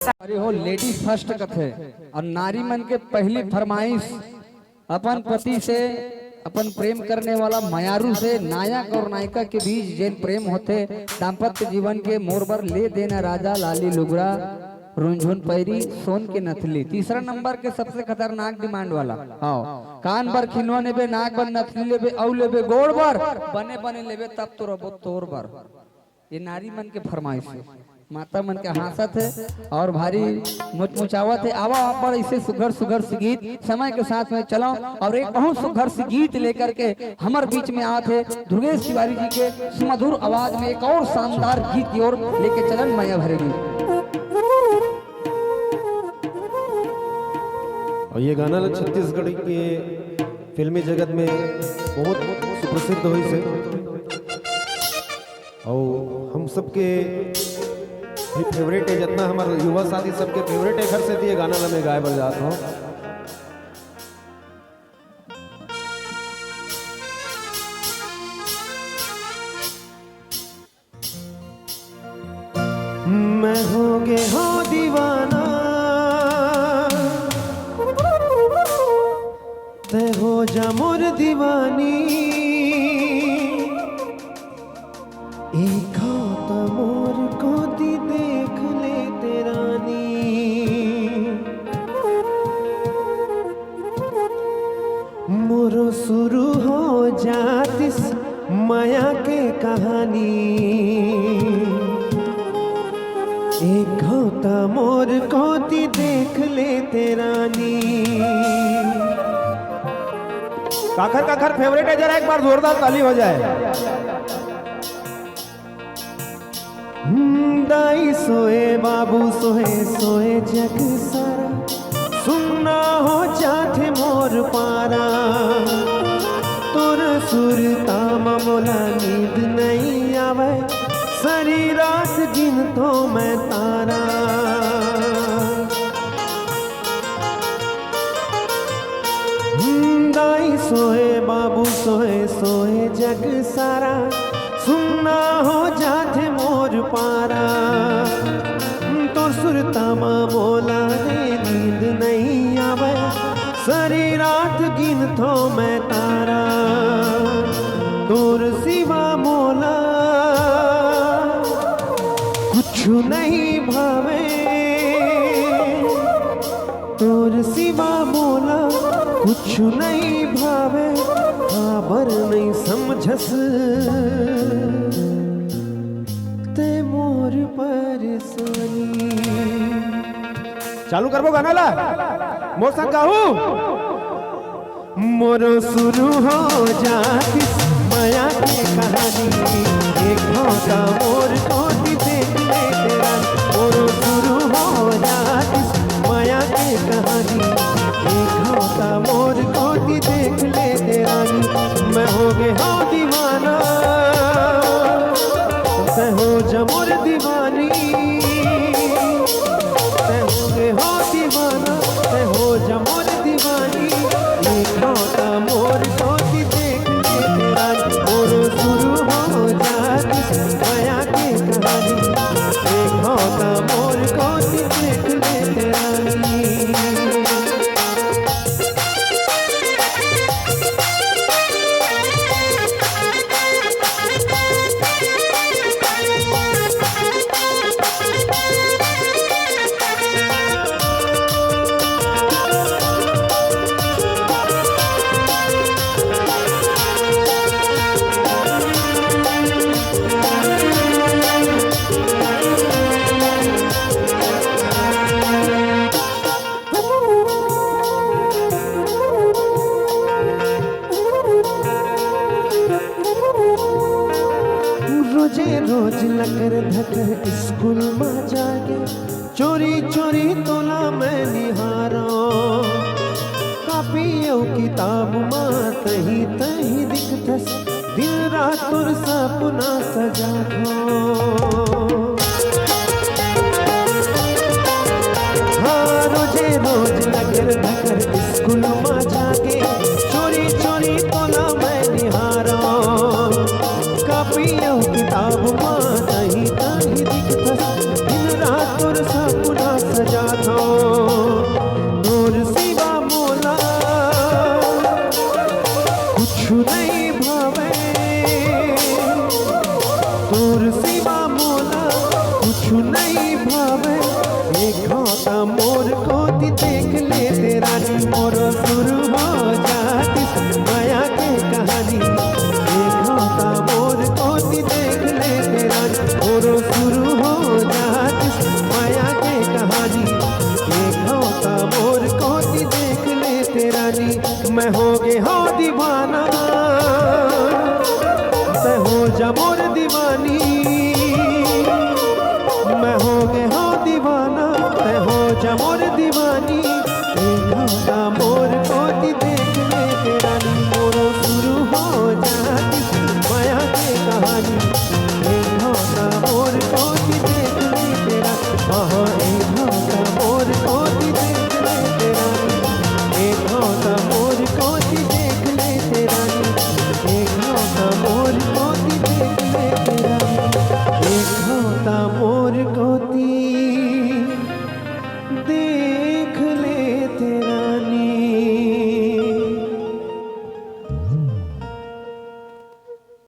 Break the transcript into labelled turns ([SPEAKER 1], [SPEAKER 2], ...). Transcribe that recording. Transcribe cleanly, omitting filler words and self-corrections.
[SPEAKER 1] अरे हो ladies first कथे और नारी मन के पहली फरमाइश अपन पति से अपन प्रेम करने वाला मयारू से नायक और नायिका के बीच जैन प्रेम होते दाम्पत्य जीवन के मोरबर ले देना राजा लाली लुगड़ा रुंझुन पैरी सोन के नथली। तीसरा नंबर के सबसे खतरनाक डिमांड वाला हाँ कान बर खिलवा लेबे नाक बर नथली लेबे औ लेबे गोड़ बर बने बने लेबे तब तो रबो तोर बर। ये नारी मन के फरमाइश है। माता मन के हासत है और भारी मुचमुचावत है। आवा आप पर ऐसे सुघर सुघर से गीत समय के साथ में चलो और एक बहुत सुघर से गीत लेकर के हमारे बीच में आते दुर्गेश तिवारी जी के सुमधुर आवाज में एक और शानदार गीत की ओर लेके चलन माया भरेगी।
[SPEAKER 2] और ये गाना छत्तीसगढ़ के फिल्मी जगत में बहुत सुप्रसिद्ध हुई से और हम सबके फेवरेट है। जितना हमारे युवा साथी सबके फेवरेट है घर से दिए गाना लमे गाय बन जाता हूँ। मैं हो गे हो दीवाना ते हो जा मोर दीवानी एक मोर को दी देख ले तेरानी मोरो शुरू हो जातिस माया के कहानी एक होता मोर को दी देख ले तेरानी। काखर काखर फेवरेट है जरा एक बार जोरदार ताली हो जाए। दाई सोए बाबू सोए सोए जग सारा सुनना हो जाते मोर पारा तोर सुर तामा मोला नींद नहीं आवे सारी रात गिन तो मैं तारा दाई सोए बाबू सोए सोए जग सारा सुनना हो जाते मोर पारा तो सुरतामा मोला ने नींद नहीं आवे सारी रात गिन तो मैं तारा तोर सिवा मोला कुछ नहीं भावे तोर सिवा मोला कुछ नहीं भावे खबर नहीं समझस ते मोर परेशानी। चालू करबो गाना ला मोर संग गाहू मोरो शुरू हो जाती माया के कहानी एक होता मोर को देख ले तेरा मोरो शुरू हो जाती माया के कहानी एक होता मोर को देख ले तेरा मैं हो गए हो दीवाना ते हो जमुर दीवानी ते हो गए हो दीवाना ते हो जमुर दीवानी एक होता मोर को देख ले तेरा मोर शुरू हो जाती माया के कहानी एक होता मोर को देख ले तेरा। रोज लकर धकर स्कूल में जाके चोरी चोरी तोला मैं निहारा कापियों किताब माँ तही तही दिखतस दिन रात तुर सपना सजा हाँ रोजे रोज लकर धकर स्कूल में जाके चोरी चोरी तोला मैं निहारा कापियों किताब माँ तही तही दिखतस दिन रात तुर सपना सजा मोरो शुरू